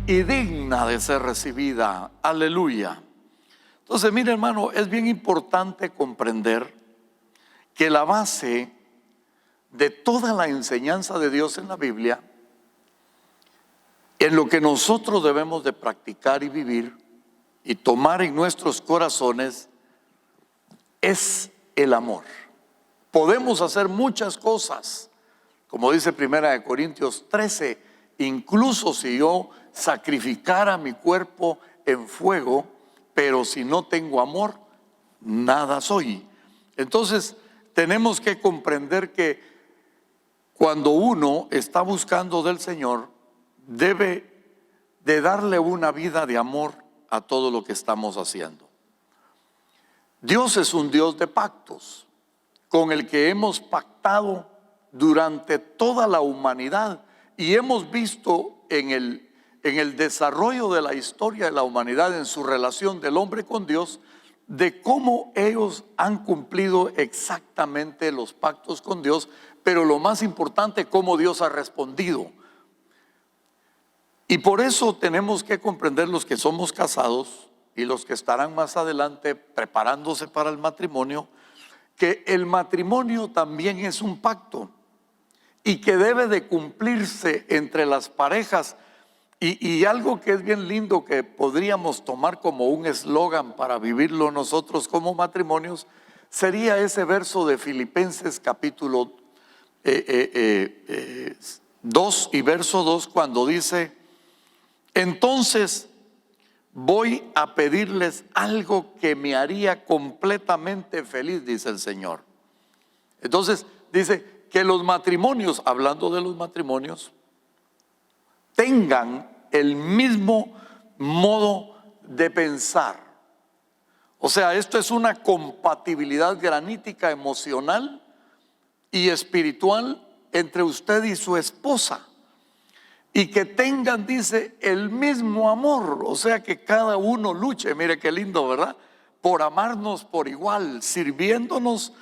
y digna de ser recibida. Aleluya. Entonces, mire, hermano, es bien importante comprender que la base de toda la enseñanza de Dios en la Biblia, en lo que nosotros debemos de practicar y vivir y tomar en nuestros corazones, es el amor. Podemos hacer muchas cosas, como dice 1 Corintios 13, incluso si yo sacrificara mi cuerpo en fuego, pero si no tengo amor, nada soy. Entonces, tenemos que comprender que cuando uno está buscando del Señor, debe de darle una vida de amor a todo lo que estamos haciendo. Dios es un Dios de pactos, con el que hemos pactado durante toda la humanidad, y hemos visto en el desarrollo de la historia de la humanidad, en su relación del hombre con Dios, de cómo ellos han cumplido exactamente los pactos con Dios, pero lo más importante, cómo Dios ha respondido. Y por eso tenemos que comprender, los que somos casados y los que estarán más adelante preparándose para el matrimonio, que el matrimonio también es un pacto y que debe de cumplirse entre las parejas. Y algo que es bien lindo, que podríamos tomar como un eslogan para vivirlo nosotros como matrimonios, sería ese verso de Filipenses capítulo 2 y verso 2, cuando dice: entonces voy a pedirles algo que me haría completamente feliz, dice el Señor. Entonces dice que los matrimonios, hablando de los matrimonios, tengan el mismo modo de pensar. O sea, esto es una compatibilidad granítica emocional y espiritual entre usted y su esposa. Y que tengan, dice, el mismo amor. O sea, que cada uno luche, mire qué lindo, ¿verdad?, por amarnos por igual, sirviéndonos,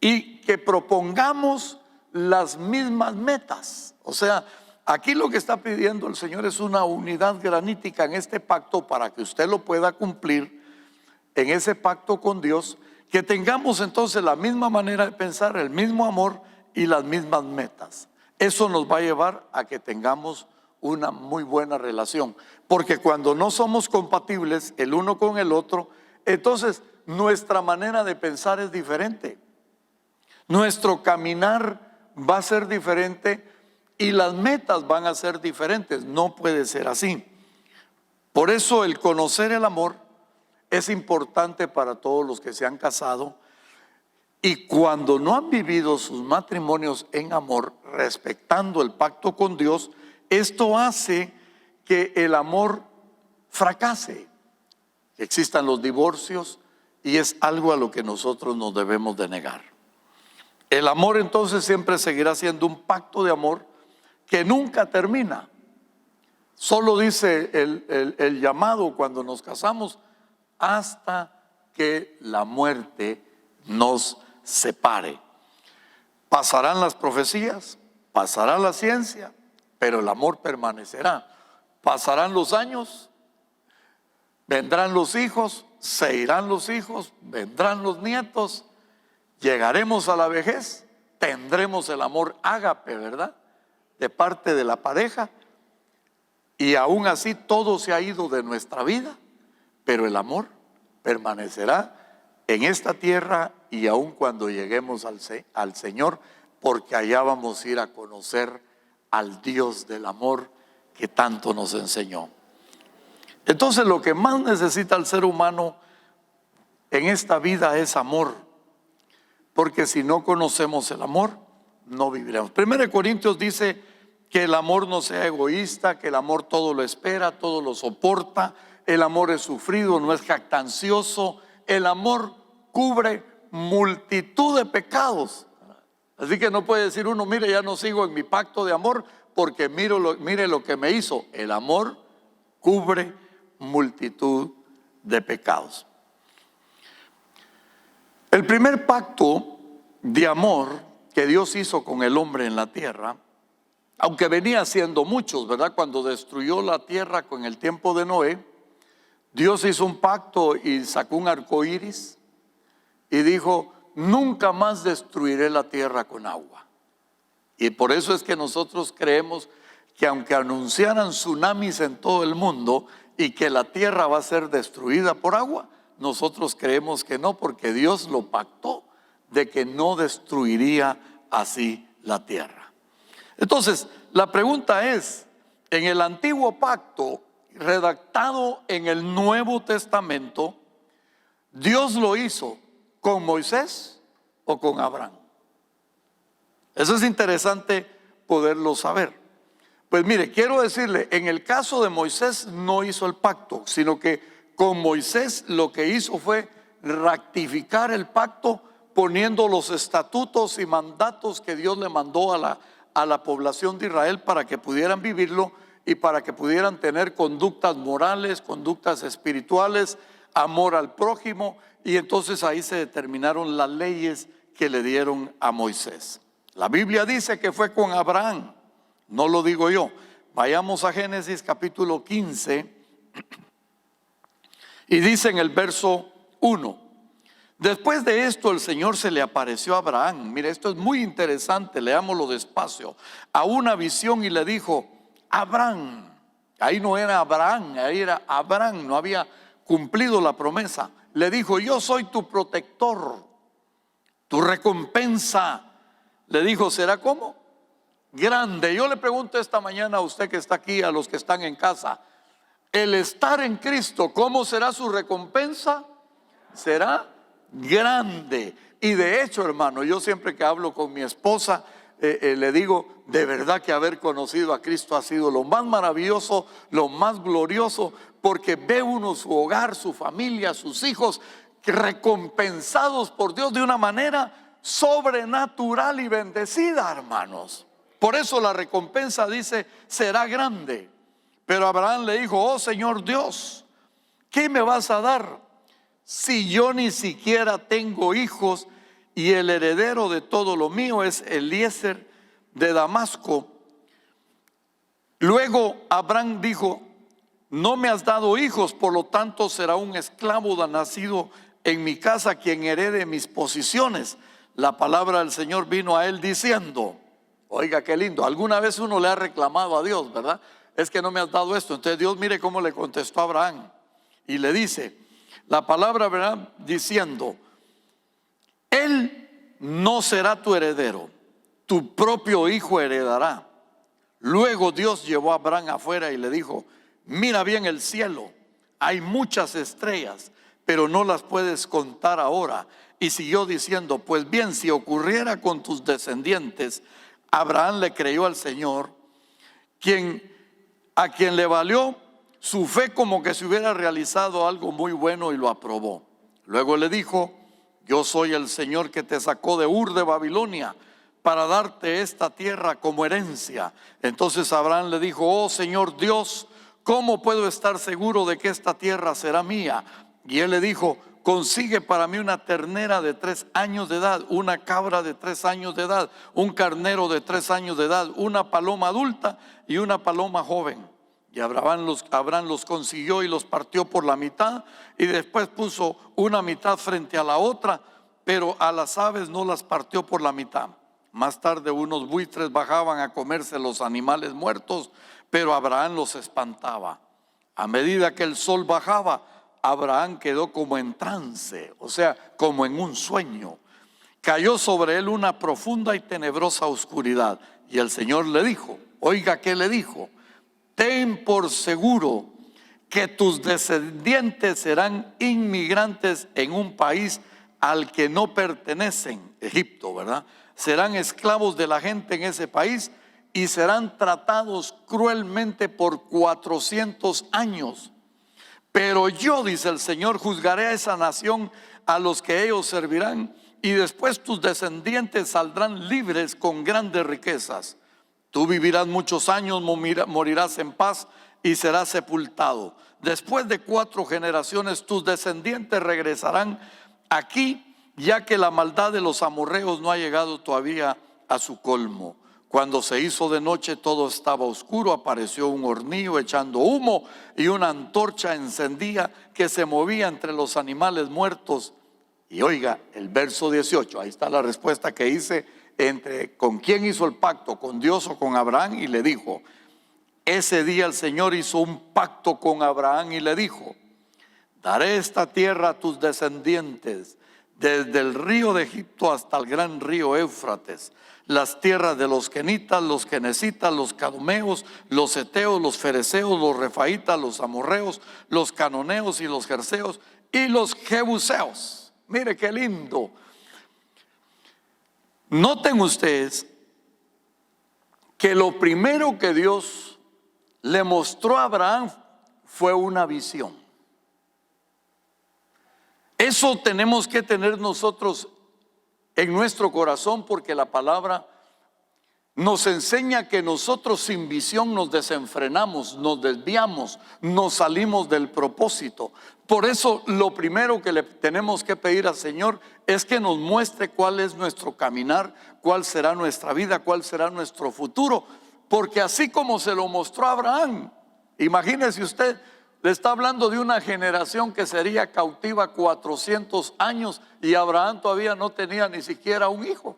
y que propongamos las mismas metas. O sea, aquí lo que está pidiendo el Señor es una unidad granítica en este pacto, para que usted lo pueda cumplir en ese pacto con Dios, que tengamos entonces la misma manera de pensar, el mismo amor y las mismas metas. Eso nos va a llevar a que tengamos una muy buena relación, porque cuando no somos compatibles el uno con el otro, entonces nuestra manera de pensar es diferente, nuestro caminar va a ser diferente y las metas van a ser diferentes. No puede ser así. Por eso el conocer el amor es importante para todos los que se han casado, y cuando no han vivido sus matrimonios en amor, respetando el pacto con Dios, esto hace que el amor fracase, que existan los divorcios, y es algo a lo que nosotros nos debemos de negar. El amor entonces siempre seguirá siendo un pacto de amor que nunca termina. Solo dice el llamado cuando nos casamos: hasta que la muerte nos separe. Pasarán las profecías, pasará la ciencia, pero el amor permanecerá. Pasarán los años, vendrán los hijos, se irán los hijos, vendrán los nietos, llegaremos a la vejez, tendremos el amor ágape, ¿verdad?, de parte de la pareja, y aún así todo se ha ido de nuestra vida, pero el amor permanecerá en esta tierra, y aun cuando lleguemos al Señor, porque allá vamos a ir a conocer al Dios del amor que tanto nos enseñó. Entonces, lo que más necesita el ser humano en esta vida es amor, porque si no conocemos el amor, no viviremos. 1 Corintios dice que el amor no sea egoísta, que el amor todo lo espera, todo lo soporta, el amor es sufrido, no es jactancioso, el amor cubre multitud de pecados. Así que no puede decir uno: mire, ya no sigo en mi pacto de amor porque mire lo que me hizo. El amor cubre multitud de pecados. El primer pacto de amor que Dios hizo con el hombre en la tierra aunque venía siendo muchos, ¿verdad? Cuando destruyó la tierra con el tiempo de Noé, Dios hizo un pacto y sacó un arco iris y dijo: nunca más destruiré la tierra con agua. Y por eso es que nosotros creemos que aunque anunciaran tsunamis en todo el mundo y que la tierra va a ser destruida por agua, nosotros creemos que no, porque Dios lo pactó de que no destruiría así la tierra. Entonces, la pregunta es, en el antiguo pacto redactado en el Nuevo Testamento, ¿Dios lo hizo con Moisés o con Abraham? Eso es interesante poderlo saber. Pues mire, quiero decirle, en el caso de Moisés no hizo el pacto, sino que con Moisés lo que hizo fue ratificar el pacto, poniendo los estatutos y mandatos que Dios le mandó a la población de Israel para que pudieran vivirlo y para que pudieran tener conductas morales, conductas espirituales, amor al prójimo. Y entonces ahí se determinaron las leyes que le dieron a Moisés. La Biblia dice que fue con Abraham, no lo digo yo. Vayamos a Génesis capítulo 15 y dice en el verso 1: después de esto el Señor se le apareció a Abraham. Mire, esto es muy interesante, leámoslo despacio. A una visión y le dijo: Abraham. Ahí no era Abraham, ahí era Abraham, no había cumplido la promesa. Le dijo: yo soy tu protector, tu recompensa. Le dijo: ¿será cómo? Grande. Yo le pregunto esta mañana a usted que está aquí, a los que están en casa, el estar en Cristo, ¿cómo será su recompensa? Será grande. Y de hecho, hermano, yo siempre que hablo con mi esposa, le digo, de verdad que haber conocido a Cristo ha sido lo más maravilloso, lo más glorioso, porque ve uno su hogar, su familia, sus hijos recompensados por Dios de una manera sobrenatural y bendecida, hermanos. Por eso la recompensa dice: será grande. Pero Abraham le dijo: oh Señor Dios, ¿qué me vas a dar si yo ni siquiera tengo hijos y el heredero de todo lo mío es Eliezer de Damasco? Luego Abraham dijo: no me has dado hijos, por lo tanto será un esclavo nacido en mi casa quien herede mis posiciones. La palabra del Señor vino a él diciendo, oiga qué lindo, alguna vez uno le ha reclamado a Dios, ¿verdad? Es que no me has dado esto. Entonces Dios, mire cómo le contestó a Abraham y le dice, la palabra, ¿verdad?, diciendo: él no será tu heredero, tu propio hijo heredará. Luego Dios llevó a Abraham afuera y le dijo: mira bien el cielo, hay muchas estrellas, pero no las puedes contar ahora. Y siguió diciendo: pues bien, si ocurriera con tus descendientes. Abraham le creyó al Señor, a quien le valió su fe como que se hubiera realizado algo muy bueno, y lo aprobó. Luego le dijo: yo soy el Señor que te sacó de Ur de Babilonia para darte esta tierra como herencia. Entonces Abraham le dijo: oh Señor Dios, ¿cómo puedo estar seguro de que esta tierra será mía? Y él le dijo: consigue para mí una ternera de 3 años de edad, una cabra de 3 años de edad, un carnero de 3 años de edad, una paloma adulta y una paloma joven. Y Abraham los consiguió y los partió por la mitad, y después puso una mitad frente a la otra, pero a las aves no las partió por la mitad. Más tarde unos buitres bajaban a comerse los animales muertos, pero Abraham los espantaba. A medida que el sol bajaba, Abraham quedó como en trance, o sea, como en un sueño. Cayó sobre él una profunda y tenebrosa oscuridad. Y el Señor le dijo, oiga, ¿qué le dijo? Ten por seguro que tus descendientes serán inmigrantes en un país al que no pertenecen, Egipto, ¿verdad? Serán esclavos de la gente en ese país y serán tratados cruelmente por 400 años. Pero yo, dice el Señor, juzgaré a esa nación, a los que ellos servirán, y después tus descendientes saldrán libres con grandes riquezas. Tú vivirás muchos años, morirás en paz y serás sepultado. Después de 4 generaciones tus descendientes regresarán aquí, ya que la maldad de los amorreos no ha llegado todavía a su colmo. Cuando se hizo de noche, todo estaba oscuro, apareció un hornillo echando humo y una antorcha encendida que se movía entre los animales muertos. Y oiga, el verso 18, ahí está la respuesta que hice ¿con quién hizo el pacto? ¿Con Dios o con Abraham? Y le dijo, ese día el Señor hizo un pacto con Abraham y le dijo, daré esta tierra a tus descendientes, desde el río de Egipto hasta el gran río Éufrates, las tierras de los kenitas, los kenesitas, los cadumeos, los heteos, los fereceos, los refaitas, los amorreos, los canoneos y los jerseos y los jebuseos. Mire qué lindo. Noten ustedes que lo primero que Dios le mostró a Abraham fue una visión. Eso tenemos que tener nosotros en nuestro corazón, porque la palabra nos enseña que nosotros sin visión nos desenfrenamos, nos desviamos, nos salimos del propósito. Por eso lo primero que le tenemos que pedir al Señor es que nos muestre cuál es nuestro caminar, cuál será nuestra vida, cuál será nuestro futuro. Porque así como se lo mostró a Abraham, imagínese usted, le está hablando de una generación que sería cautiva 400 años y Abraham todavía no tenía ni siquiera un hijo.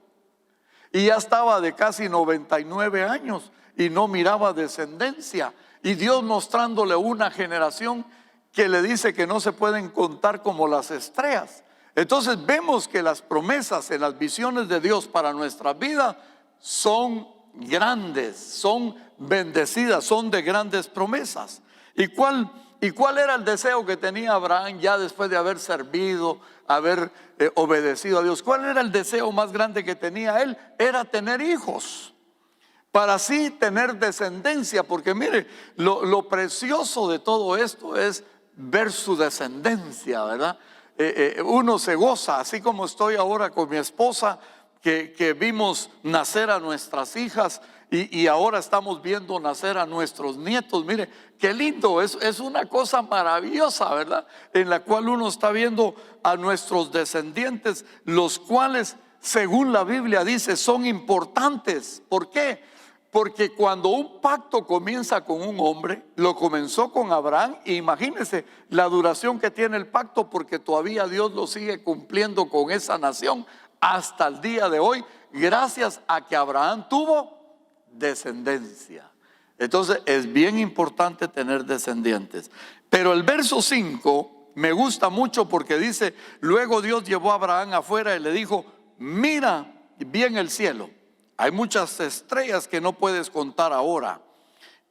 Y ya estaba de casi 99 años y no miraba descendencia. Y Dios mostrándole una generación que le dice que no se pueden contar como las estrellas. Entonces vemos que las promesas en las visiones de Dios para nuestra vida son grandes, son bendecidas, son de grandes promesas. ¿Y cuál era el deseo que tenía Abraham ya después de haber servido, haber obedecido a Dios? ¿Cuál era el deseo más grande que tenía él? Era tener hijos, para así tener descendencia. Porque mire, lo precioso de todo esto es ver su descendencia, ¿verdad? Uno se goza, así como estoy ahora con mi esposa, que vimos nacer a nuestras hijas y ahora estamos viendo nacer a nuestros nietos. Mire, qué lindo, es una cosa maravillosa, ¿verdad? En la cual uno está viendo a nuestros descendientes, los cuales, según la Biblia dice, son importantes. ¿Por qué? Porque cuando un pacto comienza con un hombre, lo comenzó con Abraham, y imagínense la duración que tiene el pacto, porque todavía Dios lo sigue cumpliendo con esa nación hasta el día de hoy, gracias a que Abraham tuvo descendencia. Entonces es bien importante tener descendientes. Pero el verso 5 me gusta mucho porque dice, luego Dios llevó a Abraham afuera y le dijo, mira bien el cielo, hay muchas estrellas que no puedes contar ahora.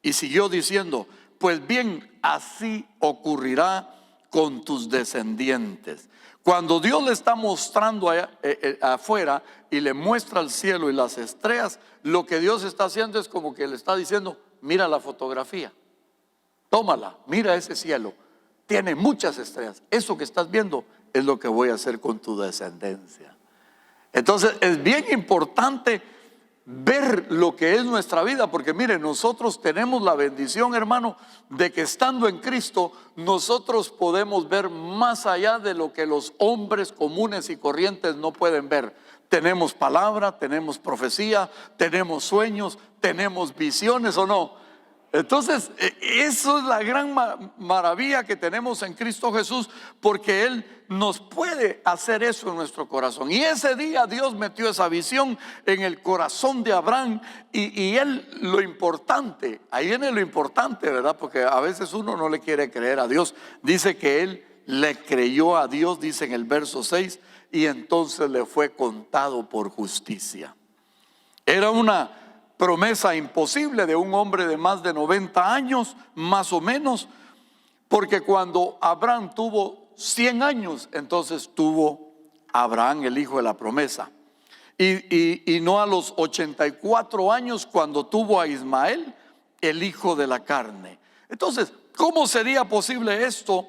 Y siguió diciendo, pues bien, así ocurrirá con tus descendientes. Cuando Dios le está mostrando afuera y le muestra el cielo y las estrellas, lo que Dios está haciendo es como que le está diciendo, mira la fotografía, tómala, mira ese cielo, tiene muchas estrellas. Eso que estás viendo es lo que voy a hacer con tu descendencia. Entonces es bien importante ver lo que es nuestra vida, porque mire, nosotros tenemos la bendición, hermano, de que estando en Cristo nosotros podemos ver más allá de lo que los hombres comunes y corrientes no pueden ver. Tenemos palabra, tenemos profecía, tenemos sueños, tenemos visiones, ¿o no? Entonces, eso es la gran maravilla que tenemos en Cristo Jesús, porque Él nos puede hacer eso en nuestro corazón. Y ese día Dios metió esa visión en el corazón de Abraham, y él, lo importante, ahí viene lo importante, ¿verdad? Porque a veces uno no le quiere creer a Dios. Dice que él le creyó a Dios, dice en el verso 6, y entonces le fue contado por justicia. Era una promesa imposible de un hombre de más de 90 años, más o menos, porque cuando Abraham tuvo 100 años, entonces tuvo Abraham el hijo de la promesa, y no a los 84 años cuando tuvo a Ismael, el hijo de la carne. Entonces, ¿cómo sería posible esto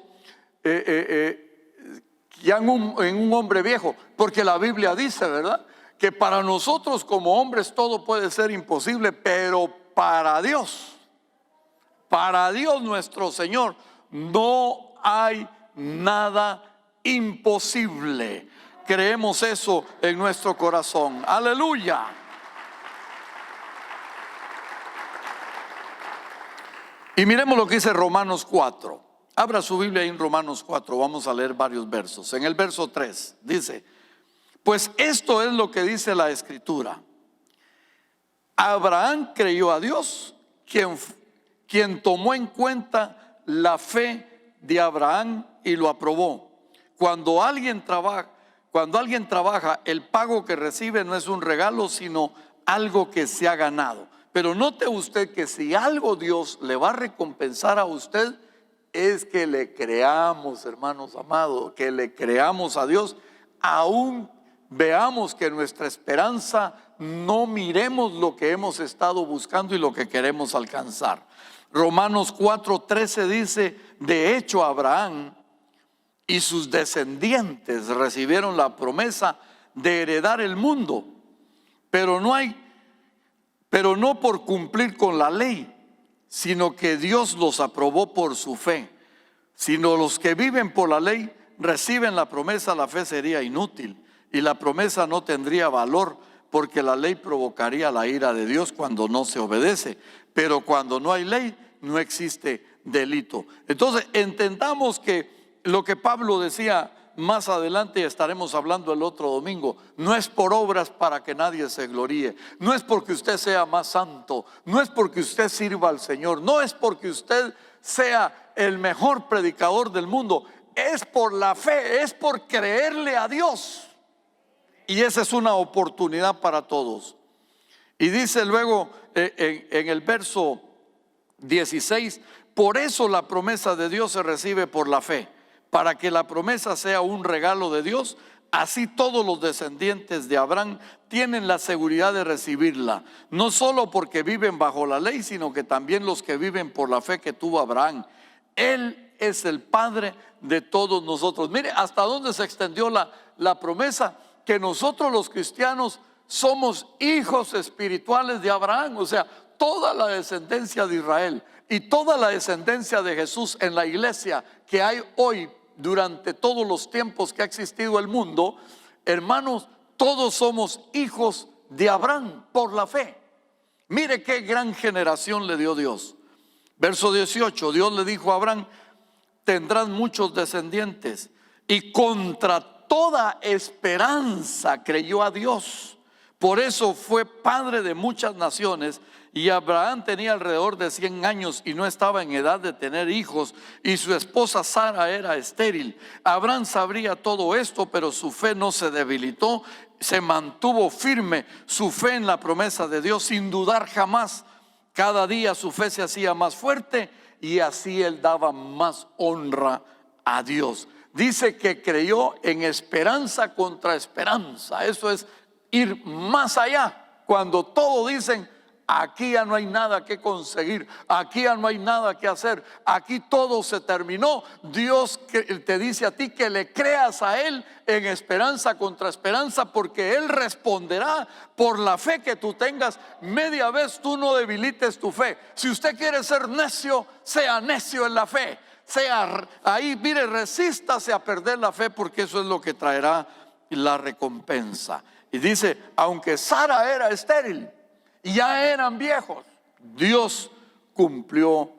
ya en un hombre viejo? Porque la Biblia dice, ¿verdad?, que para nosotros como hombres todo puede ser imposible, pero para Dios nuestro Señor, no hay nada imposible. Creemos eso en nuestro corazón. Aleluya. Y miremos lo que dice Romanos 4. Abra su Biblia ahí en Romanos 4, vamos a leer varios versos. En el verso 3 dice: pues esto es lo que dice la Escritura. Abraham creyó a Dios, quien tomó en cuenta la fe de Abraham y lo aprobó. Cuando alguien trabaja, el pago que recibe no es un regalo, sino algo que se ha ganado. Pero note usted que si algo Dios le va a recompensar a usted, es que le creamos, hermanos amados, que le creamos a Dios, aún veamos que nuestra esperanza no miremos lo que hemos estado buscando y lo que queremos alcanzar. Romanos 4:13 dice: de hecho, Abraham y sus descendientes recibieron la promesa de heredar el mundo, pero no por cumplir con la ley, sino que Dios los aprobó por su fe. Sino los que viven por la ley reciben la promesa, la fe sería inútil y la promesa no tendría valor, porque la ley provocaría la ira de Dios cuando no se obedece. Pero cuando no hay ley, no existe delito. Entonces entendamos que lo que Pablo decía más adelante, estaremos hablando el otro domingo, no es por obras para que nadie se gloríe, no es porque usted sea más santo, no es porque usted sirva al Señor, no es porque usted sea el mejor predicador del mundo, es por la fe, es por creerle a Dios. Y esa es una oportunidad para todos. Y dice luego en el verso 16: por eso la promesa de Dios se recibe por la fe, para que la promesa sea un regalo de Dios. Así todos los descendientes de Abraham tienen la seguridad de recibirla, no solo porque viven bajo la ley, sino que también los que viven por la fe que tuvo Abraham. Él es el Padre de todos nosotros. Mire hasta dónde se extendió la promesa, que nosotros los cristianos somos hijos espirituales de Abraham. O sea, toda la descendencia de Israel y toda la descendencia de Jesús en la iglesia que hay hoy, durante todos los tiempos que ha existido el mundo, hermanos, todos somos hijos de Abraham por la fe. Mire qué gran generación le dio Dios. Verso 18: Dios le dijo a Abraham: tendrás muchos descendientes. Y contra toda esperanza creyó a Dios, por eso fue padre de muchas naciones. Y Abraham tenía alrededor de 100 años y no estaba en edad de tener hijos, y su esposa Sara era estéril. Abraham sabría todo esto, pero su fe no se debilitó, se mantuvo firme su fe en la promesa de Dios sin dudar jamás. Cada día su fe se hacía más fuerte y así él daba más honra a Dios. Dice que creyó en esperanza contra esperanza. Eso es ir más allá. Cuando todos dicen: aquí ya no hay nada que conseguir, aquí ya no hay nada que hacer, aquí todo se terminó, Dios te dice a ti que le creas a Él en esperanza contra esperanza, porque Él responderá por la fe que tú tengas. Media vez tú no debilites tu fe. Si usted quiere ser necio, sea necio en la fe. Sea ahí, mire, resístase a perder la fe, porque eso es lo que traerá la recompensa. Y dice: aunque Sara era estéril y ya eran viejos, Dios cumplió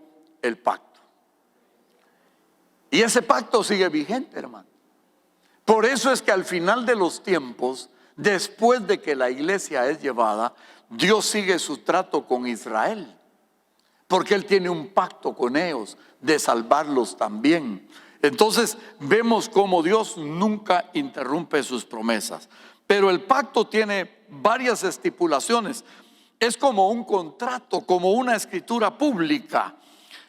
el pacto. Y ese pacto sigue vigente, hermano. Por eso es que al final de los tiempos, después de que la iglesia es llevada, Dios sigue su trato con Israel, porque Él tiene un pacto con ellos de salvarlos también. Entonces vemos cómo Dios nunca interrumpe sus promesas. Pero el pacto tiene varias estipulaciones. Es como un contrato, como una escritura pública.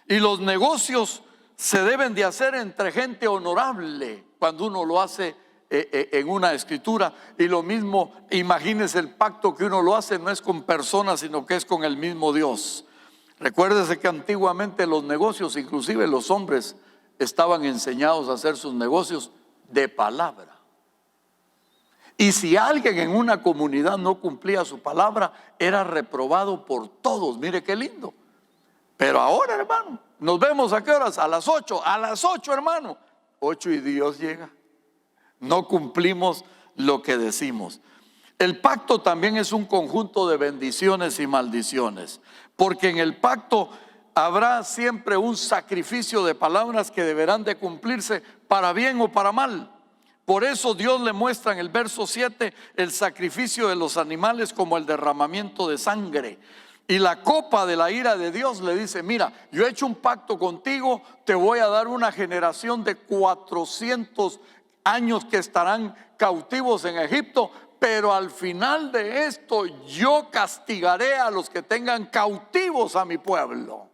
Y los negocios se deben de hacer entre gente honorable cuando uno lo hace en una escritura. Y lo mismo, imagínese, el pacto que uno lo hace no es con personas, sino que es con el mismo Dios. Recuérdese que antiguamente los negocios, inclusive los hombres, estaban enseñados a hacer sus negocios de palabra. Y si alguien en una comunidad no cumplía su palabra, era reprobado por todos. Mire qué lindo. Pero ahora, hermano, nos vemos ¿a qué horas? A las 8. A las 8, hermano. 8 y Dios llega. No cumplimos lo que decimos. El pacto también es un conjunto de bendiciones y maldiciones. Porque en el pacto habrá siempre un sacrificio de palabras que deberán de cumplirse para bien o para mal. Por eso Dios le muestra en el verso 7 el sacrificio de los animales como el derramamiento de sangre. Y la copa de la ira de Dios le dice: mira, yo he hecho un pacto contigo, te voy a dar una generación de 400 años que estarán cautivos en Egipto, pero al final de esto yo castigaré a los que tengan cautivos a mi pueblo.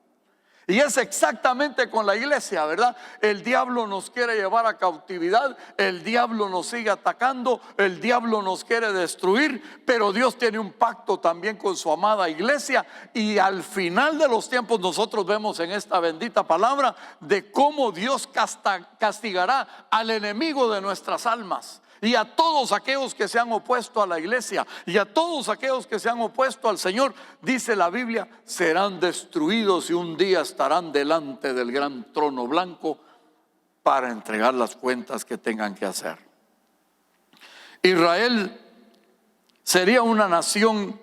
Y es exactamente con la iglesia, ¿verdad? El diablo nos quiere llevar a cautividad, el diablo nos sigue atacando, el diablo nos quiere destruir, pero Dios tiene un pacto también con su amada iglesia. Y al final de los tiempos nosotros vemos en esta bendita palabra de cómo Dios castigará al enemigo de nuestras almas. Y a todos aquellos que se han opuesto a la iglesia y a todos aquellos que se han opuesto al Señor, dice la Biblia, serán destruidos y un día estarán delante del gran trono blanco para entregar las cuentas que tengan que hacer. Israel sería una nación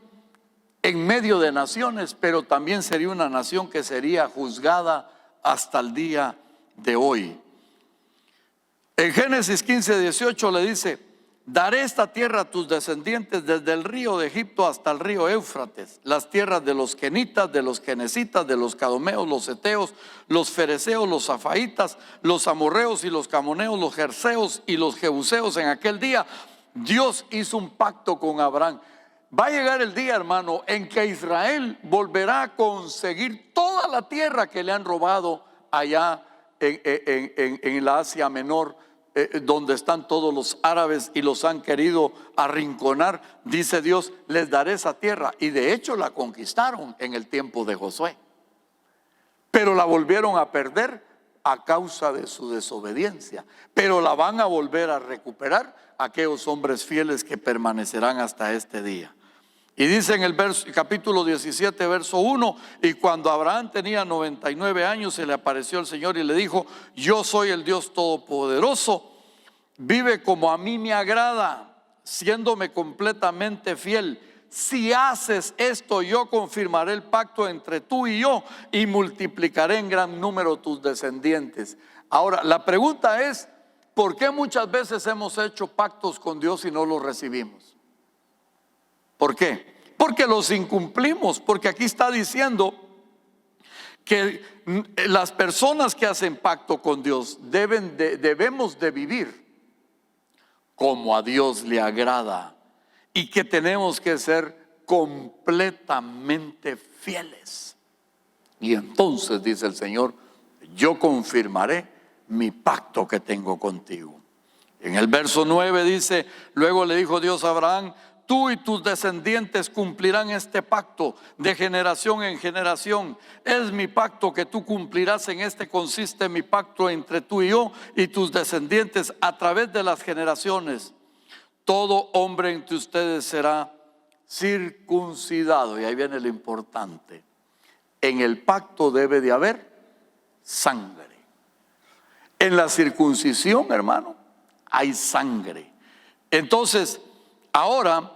en medio de naciones, pero también sería una nación que sería juzgada hasta el día de hoy. En Génesis 15:18 le dice: daré esta tierra a tus descendientes desde el río de Egipto hasta el río Éufrates, las tierras de los kenitas, de los kenesitas, de los cadomeos, los heteos, los fereceos, los zafaitas, los amorreos y los camoneos, los jerseos y los jebuseos. En aquel día Dios hizo un pacto con Abraham. Va a llegar el día, hermano, en que Israel volverá a conseguir toda la tierra que le han robado allá en la Asia Menor, donde están todos los árabes y los han querido arrinconar. Dice Dios: les daré esa tierra. Y de hecho la conquistaron en el tiempo de Josué, pero la volvieron a perder a causa de su desobediencia. Pero la van a volver a recuperar aquellos hombres fieles que permanecerán hasta este día. Y dice en el capítulo 17, verso 1: y cuando Abraham tenía 99 años, se le apareció el Señor y le dijo: yo soy el Dios Todopoderoso, vive como a mí me agrada, siéndome completamente fiel. Si haces esto, yo confirmaré el pacto entre tú y yo y multiplicaré en gran número tus descendientes. Ahora, la pregunta es: ¿por qué muchas veces hemos hecho pactos con Dios y no los recibimos? ¿Por qué? Porque los incumplimos. Porque aquí está diciendo que las personas que hacen pacto con Dios debemos de vivir como a Dios le agrada, y que tenemos que ser completamente fieles. Y entonces dice el Señor: yo confirmaré mi pacto que tengo contigo. En el verso 9 dice: luego le dijo Dios a Abraham: tú y tus descendientes cumplirán este pacto de generación en generación. Es mi pacto que tú cumplirás. En este consiste mi pacto entre tú y yo y tus descendientes a través de las generaciones. Todo hombre entre ustedes será circuncidado. Y ahí viene lo importante: en el pacto debe de haber sangre. En la circuncisión, hermano, hay sangre. Entonces, ahora,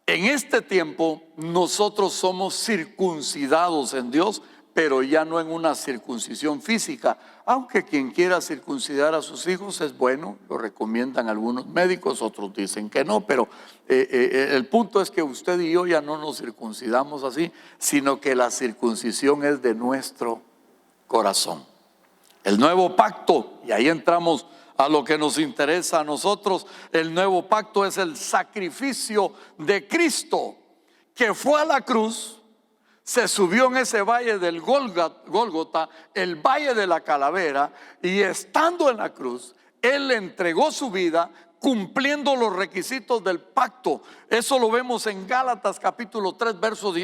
en este tiempo, nosotros somos circuncidados en Dios, pero ya no en una circuncisión física. Aunque quien quiera circuncidar a sus hijos es bueno, lo recomiendan algunos médicos, otros dicen que no, pero el punto es que usted y yo ya no nos circuncidamos así, sino que la circuncisión es de nuestro corazón. El nuevo pacto, y ahí entramos a lo que nos interesa a nosotros, el nuevo pacto es el sacrificio de Cristo, que fue a la cruz, se subió en ese valle del Gólgota, el valle de la calavera, y estando en la cruz, Él entregó su vida cumpliendo los requisitos del pacto. Eso lo vemos en Gálatas capítulo 3, versos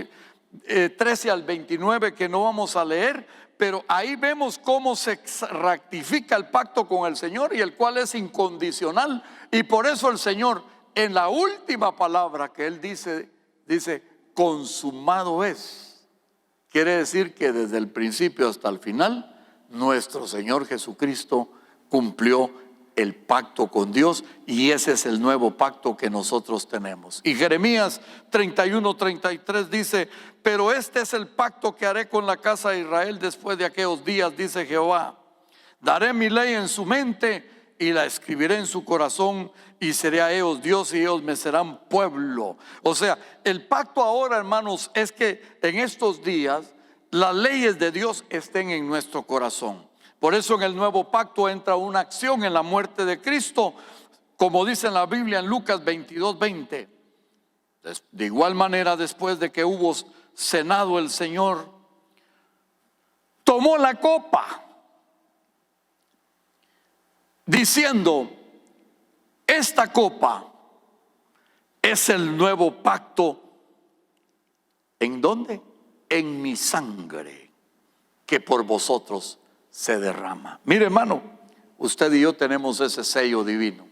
13 al 29, que no vamos a leer. Pero ahí vemos cómo se ratifica el pacto con el Señor, y el cual es incondicional. Y por eso el Señor, en la última palabra que Él dice consumado es. Quiere decir que desde el principio hasta el final nuestro Señor Jesucristo cumplió el pacto con Dios, y ese es el nuevo pacto que nosotros tenemos. Y Jeremías 31:33 dice: pero este es el pacto que haré con la casa de Israel después de aquellos días, dice Jehová. Daré mi ley en su mente y la escribiré en su corazón, y seré a ellos Dios y ellos me serán pueblo. O sea, el pacto ahora, hermanos, es que en estos días las leyes de Dios estén en nuestro corazón. Por eso en el nuevo pacto entra una acción en la muerte de Cristo, como dice en la Biblia en Lucas 22:20. De igual manera, después de que hubo cenado el Señor, tomó la copa, diciendo: esta copa es el nuevo pacto. ¿En dónde? En mi sangre, que por vosotros se derrama. Mire, hermano, usted y yo tenemos ese sello divino.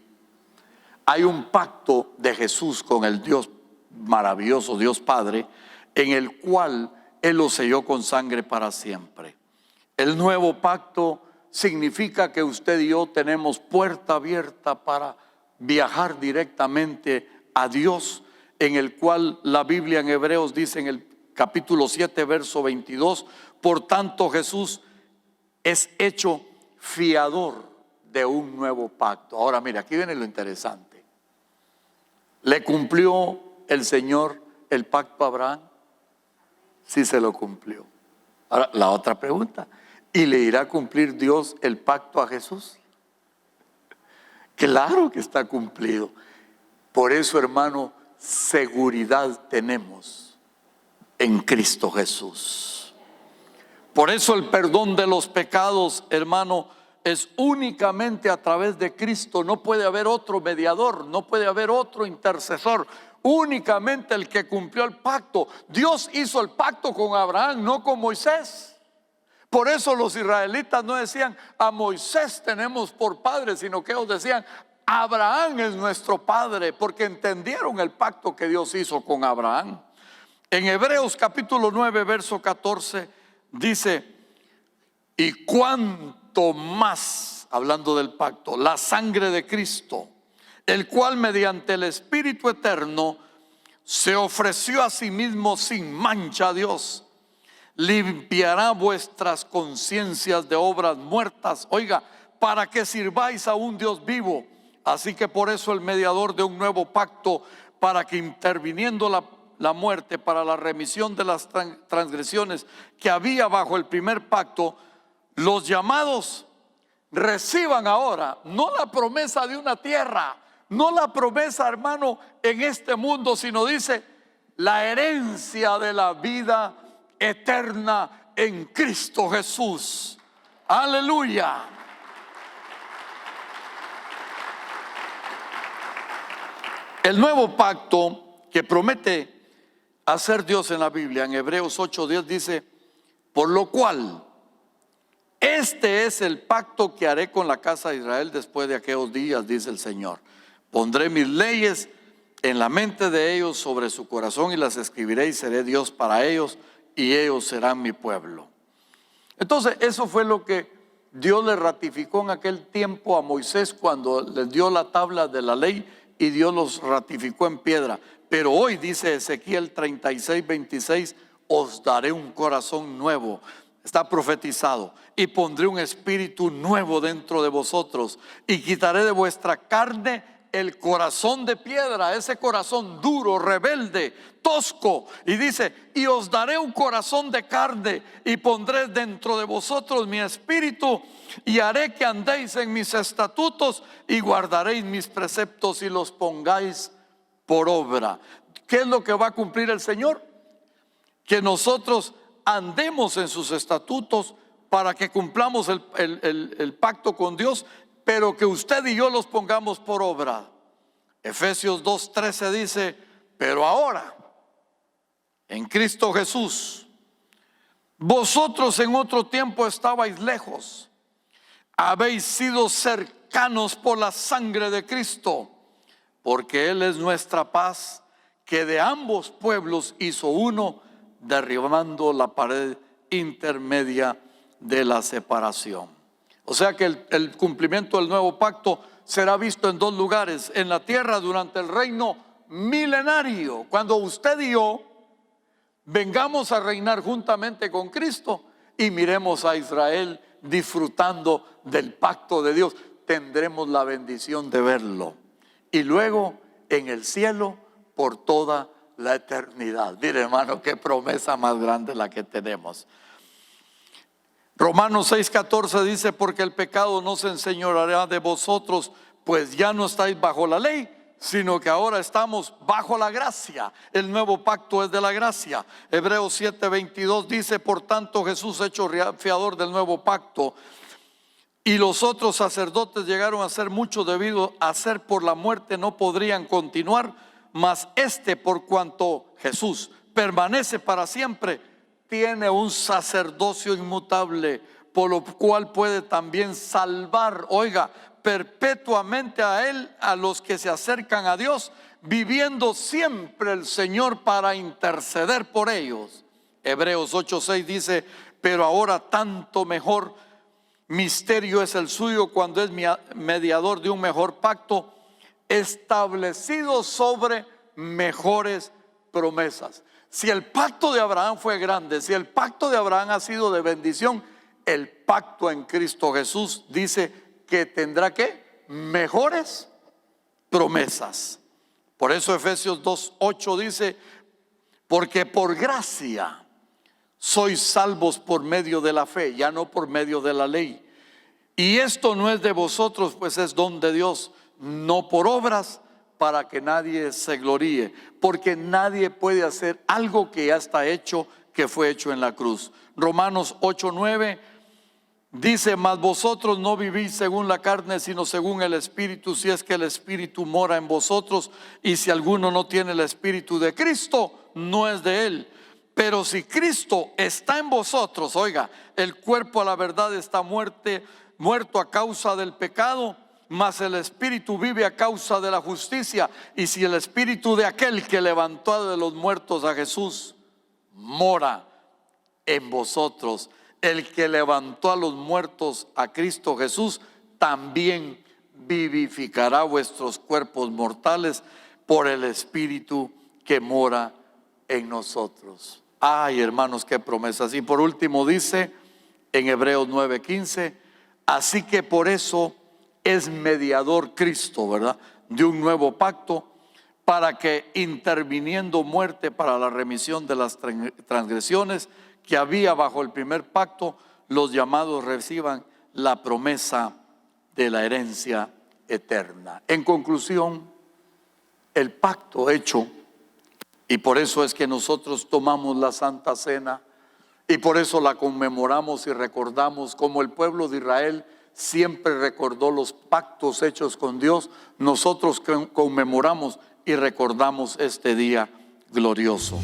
Hay un pacto de Jesús con el Dios maravilloso, Dios Padre, en el cual Él lo selló con sangre para siempre. El nuevo pacto significa que usted y yo tenemos puerta abierta para viajar directamente a Dios, en el cual la Biblia en Hebreos dice en el capítulo 7, verso 22: por tanto Jesús es hecho fiador de un nuevo pacto. Ahora mire, aquí viene lo interesante. ¿Le cumplió el Señor el pacto a Abraham? Sí, se lo cumplió. Ahora la otra pregunta: ¿y le irá a cumplir Dios el pacto a Jesús? Claro que está cumplido. Por eso, hermano, seguridad tenemos en Cristo Jesús. Por eso el perdón de los pecados, hermano, es únicamente a través de Cristo. No puede haber otro mediador, no puede haber otro intercesor. Únicamente el que cumplió el pacto. Dios hizo el pacto con Abraham, no con Moisés. Por eso los israelitas no decían: a Moisés tenemos por padre, sino que ellos decían: Abraham es nuestro padre, porque entendieron el pacto que Dios hizo con Abraham. En Hebreos capítulo 9, verso 14 dice: y cuánto más, hablando del pacto, la sangre de Cristo, el cual mediante el Espíritu eterno se ofreció a sí mismo sin mancha a Dios, limpiará vuestras conciencias de obras muertas, oiga, para que sirváis a un Dios vivo. Así que por eso el mediador de un nuevo pacto, para que interviniendo la muerte para la remisión de las transgresiones que había bajo el primer pacto, los llamados reciban ahora no la promesa de una tierra, no la promesa, hermano, en este mundo, sino dice la herencia de la vida eterna en Cristo Jesús. Aleluya. El nuevo pacto que promete hacer Dios en la Biblia, en Hebreos 8:10 dice: por lo cual este es el pacto que haré con la casa de Israel después de aquellos días, dice el Señor. Pondré mis leyes en la mente de ellos, sobre su corazón, y las escribiré, y seré Dios para ellos, y ellos serán mi pueblo. Entonces eso fue lo que Dios le ratificó en aquel tiempo a Moisés cuando les dio la tabla de la ley, y Dios los ratificó en piedra. Pero hoy dice Ezequiel 36:26: os daré un corazón nuevo. Está profetizado: y pondré un espíritu nuevo dentro de vosotros, y quitaré de vuestra carne el corazón de piedra, ese corazón duro, rebelde, tosco. Y dice: y os daré un corazón de carne, y pondré dentro de vosotros mi espíritu, y haré que andéis en mis estatutos, y guardaréis mis preceptos, y los pongáis por obra. ¿Qué es lo que va a cumplir el Señor? Que nosotros andemos en sus estatutos para que cumplamos el pacto con Dios, pero que usted y yo los pongamos por obra. Efesios 2:13 dice: pero ahora, en Cristo Jesús, vosotros en otro tiempo estabais lejos, habéis sido cercanos por la sangre de Cristo, porque Él es nuestra paz, que de ambos pueblos hizo uno, derribando la pared intermedia de la separación. O sea que el cumplimiento del nuevo pacto será visto en dos lugares: en la tierra durante el reino milenario, cuando usted y yo vengamos a reinar juntamente con Cristo y miremos a Israel disfrutando del pacto de Dios. Tendremos la bendición de verlo. Y luego en el cielo por toda la eternidad. Mire, hermano, qué promesa más grande la que tenemos. Romanos 6:14 dice: porque el pecado no se enseñoreará de vosotros, pues ya no estáis bajo la ley, sino que ahora estamos bajo la gracia. El nuevo pacto es de la gracia. Hebreos 7:22 dice: por tanto Jesús, hecho fiador del nuevo pacto, y los otros sacerdotes llegaron a ser mucho debido a ser por la muerte, no podrían continuar, mas este, por cuanto Jesús permanece para siempre, tiene un sacerdocio inmutable, por lo cual puede también salvar, oiga, perpetuamente a él, a los que se acercan a Dios, viviendo siempre el Señor para interceder por ellos. Hebreos 8:6 dice: pero ahora tanto mejor misterio es el suyo, cuando es mediador de un mejor pacto, establecido sobre mejores promesas. Si el pacto de Abraham fue grande, si el pacto de Abraham ha sido de bendición, el pacto en Cristo Jesús dice que tendrá ¿qué? Mejores promesas. Por eso Efesios 2:8 dice: porque por gracia sois salvos por medio de la fe, ya no por medio de la ley. Y esto no es de vosotros, pues es don de Dios, no por obras, para que nadie se gloríe, porque nadie puede hacer algo que ya está hecho, que fue hecho en la cruz. Romanos 8:9 dice: mas vosotros no vivís según la carne, sino según el Espíritu, si es que el Espíritu mora en vosotros. Y si alguno no tiene el Espíritu de Cristo, no es de él. Pero si Cristo está en vosotros, oiga, el cuerpo a la verdad está muerto a causa del pecado, mas el Espíritu vive a causa de la justicia. Y si el Espíritu de aquel que levantó de los muertos a Jesús mora en vosotros, el que levantó a los muertos a Cristo Jesús también vivificará vuestros cuerpos mortales por el Espíritu que mora en nosotros. Ay, hermanos, qué promesas. Y por último dice en Hebreos 9:15: así que por eso es mediador Cristo, ¿verdad?, de un nuevo pacto, para que interviniendo muerte para la remisión de las transgresiones que había bajo el primer pacto, los llamados reciban la promesa de la herencia eterna. En conclusión, el pacto hecho, y por eso es que nosotros tomamos la Santa Cena, y por eso la conmemoramos y recordamos, como el pueblo de Israel siempre recordó los pactos hechos con Dios. Nosotros conmemoramos y recordamos este día glorioso.